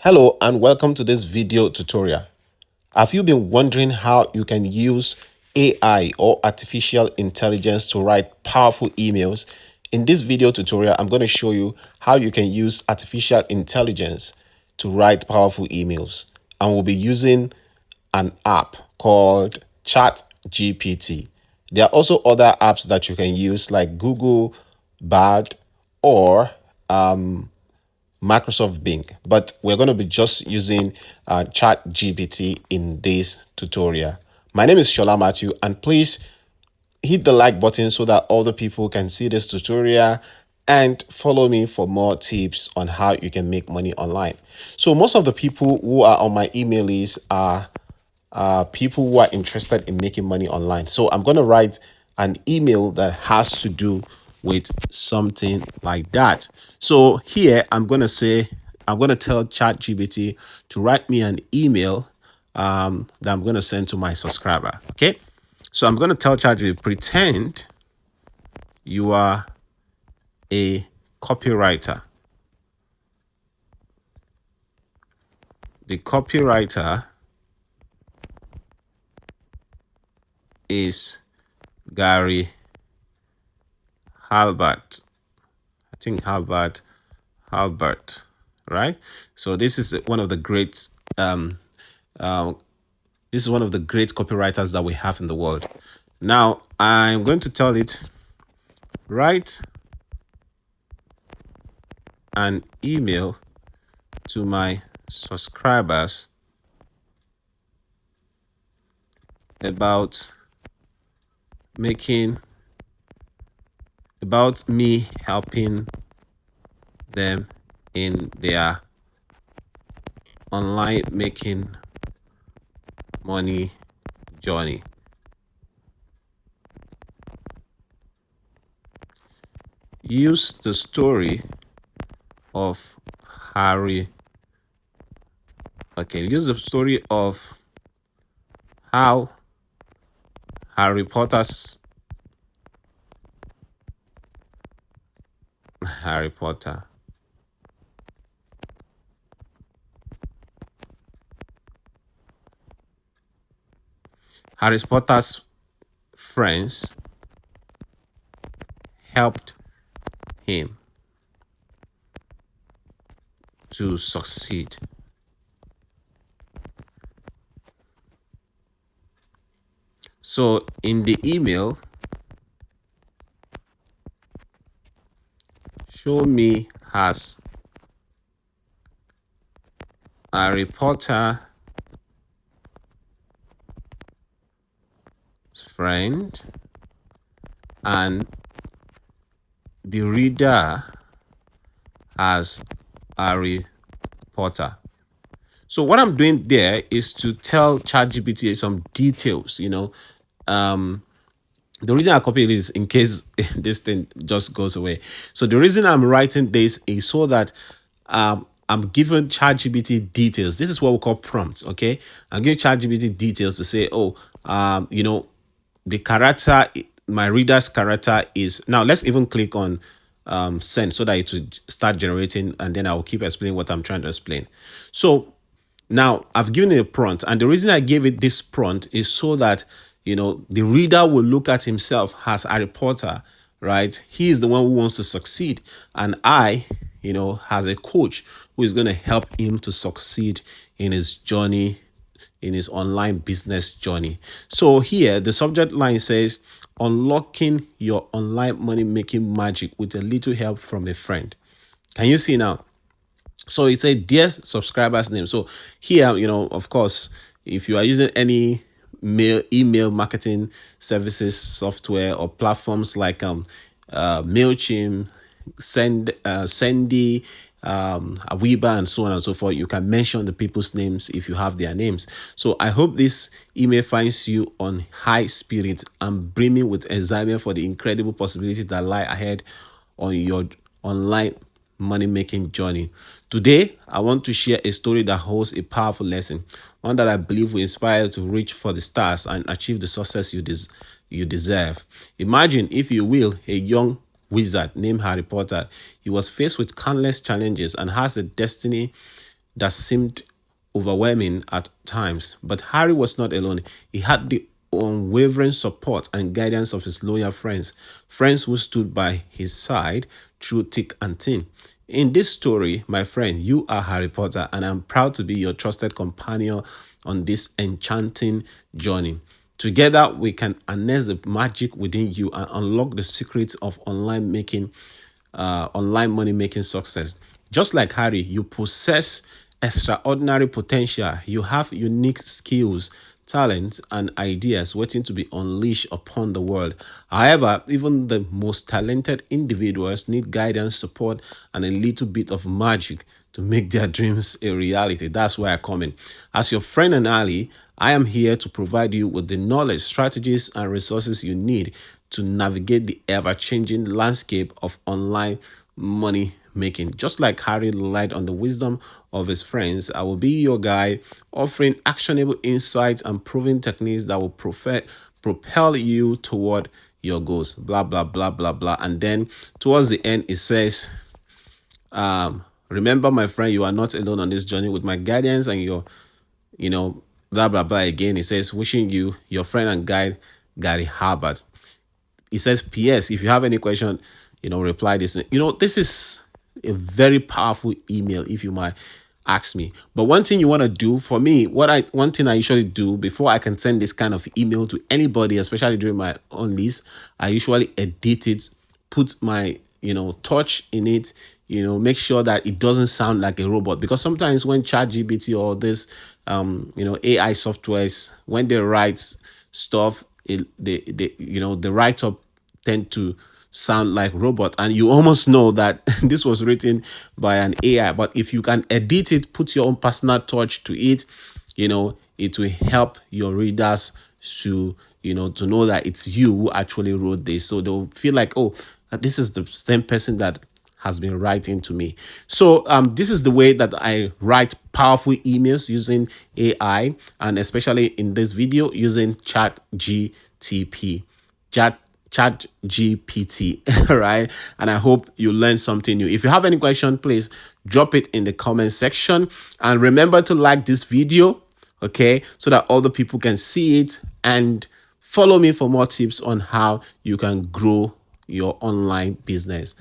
Hello and welcome to this video tutorial. Have you been wondering how you can use AI or artificial intelligence to write powerful emails? In this video tutorial, I'm going to show you how you can use artificial intelligence to write powerful emails. And we'll be using an app called ChatGPT. There are also other apps that you can use like Google Bard or Microsoft Bing, but we're going to be just using ChatGPT in this tutorial. My name is Shola Mathew, and please hit the like button so that other people can see this tutorial and follow me for more tips on how you can make money online. So most of the people who are on my email list are people who are interested in making money online. So I'm going to write an email that has to do with something like that. So here I'm going to tell ChatGPT to write me an email that I'm going to send to my subscriber. Okay. So I'm going to tell ChatGPT, pretend you are a copywriter. The copywriter is Gary Halbert. I think Halbert, right? So this is one of the great this is one of the great copywriters that we have in the world. Now I'm going to tell it, write an email to my subscribers about me helping them in their online making money journey. Use the story of use the story of how Harry Potter Harry Potter's friends helped him to succeed. So in the email, show me as Harry Potter friend and the reader as Harry Potter. So what I'm doing there is to tell ChatGPT some details, the reason I copy it is in case this thing just goes away. So the reason I'm writing this is so that I'm giving ChatGPT details. This is what we call prompts. Okay, I'm giving ChatGPT details to say, the character, my reader's character is. Now let's even click on send so that it will start generating, and then I will keep explaining what I'm trying to explain. So now I've given it a prompt, and the reason I gave it this prompt is so that the reader will look at himself as Harry Potter, right? He is the one who wants to succeed, and I, as a coach who is going to help him to succeed in his journey, in his online business journey. So here the subject line says, unlocking your online money making magic with a little help from a friend. Can you see now? So it's a dear subscriber's name. So here, of course, if you are using any email marketing services, software or platforms like MailChimp, Sendy, Aweber, and so on and so forth, you can mention the people's names if you have their names. So I hope this email finds you on high spirit and brimming with excitement for the incredible possibilities that lie ahead on your online money-making journey. Today, I want to share a story that holds a powerful lesson, one that I believe will inspire you to reach for the stars and achieve the success you deserve. Imagine, if you will, a young wizard named Harry Potter. He was faced with countless challenges and has a destiny that seemed overwhelming at times. But Harry was not alone. He had the unwavering support and guidance of his loyal friends, friends who stood by his side through thick and thin. In this story, my friend, you are Harry Potter, and I'm proud to be your trusted companion on this enchanting journey. Together, we can harness the magic within you and unlock the secrets of online money making success. Just like Harry, you possess extraordinary potential. You have unique skills, talents, and ideas waiting to be unleashed upon the world. However, even the most talented individuals need guidance, support, and a little bit of magic to make their dreams a reality. That's where I come in. As your friend and ally, I am here to provide you with the knowledge, strategies, and resources you need to navigate the ever changing landscape of online money making. Just like Harry relied on the wisdom of his friends, I will be your guide, offering actionable insights and proven techniques that will propel you toward your goals. Blah, blah, blah, blah, blah. And then towards the end, it says, remember, my friend, you are not alone on this journey. With my guidance and your, blah, blah, blah. Again, it says, wishing you, your friend and guide, Gary Herbert. It says, PS, if you have any question, reply this. This is a very powerful email, if you might ask me. But one thing you want to do for me, one thing I usually do before I can send this kind of email to anybody, especially during my own list, I usually edit it, put my touch in it, make sure that it doesn't sound like a robot. Because sometimes when ChatGPT or this AI softwares, when they write stuff, the write up tend to sound like robot, and you almost know that this was written by an AI. But if you can edit it, put your own personal touch to it, it will help your readers to know that it's you who actually wrote this. So they'll feel like, oh, this is the same person that has been writing to me. So this is the way that I write powerful emails using AI, and especially in this video using Chat GPT, right? And I hope you learned something new. If you have any question, please drop it in the comment section, and remember to like this video, okay, so that other people can see it, and follow me for more tips on how you can grow your online business.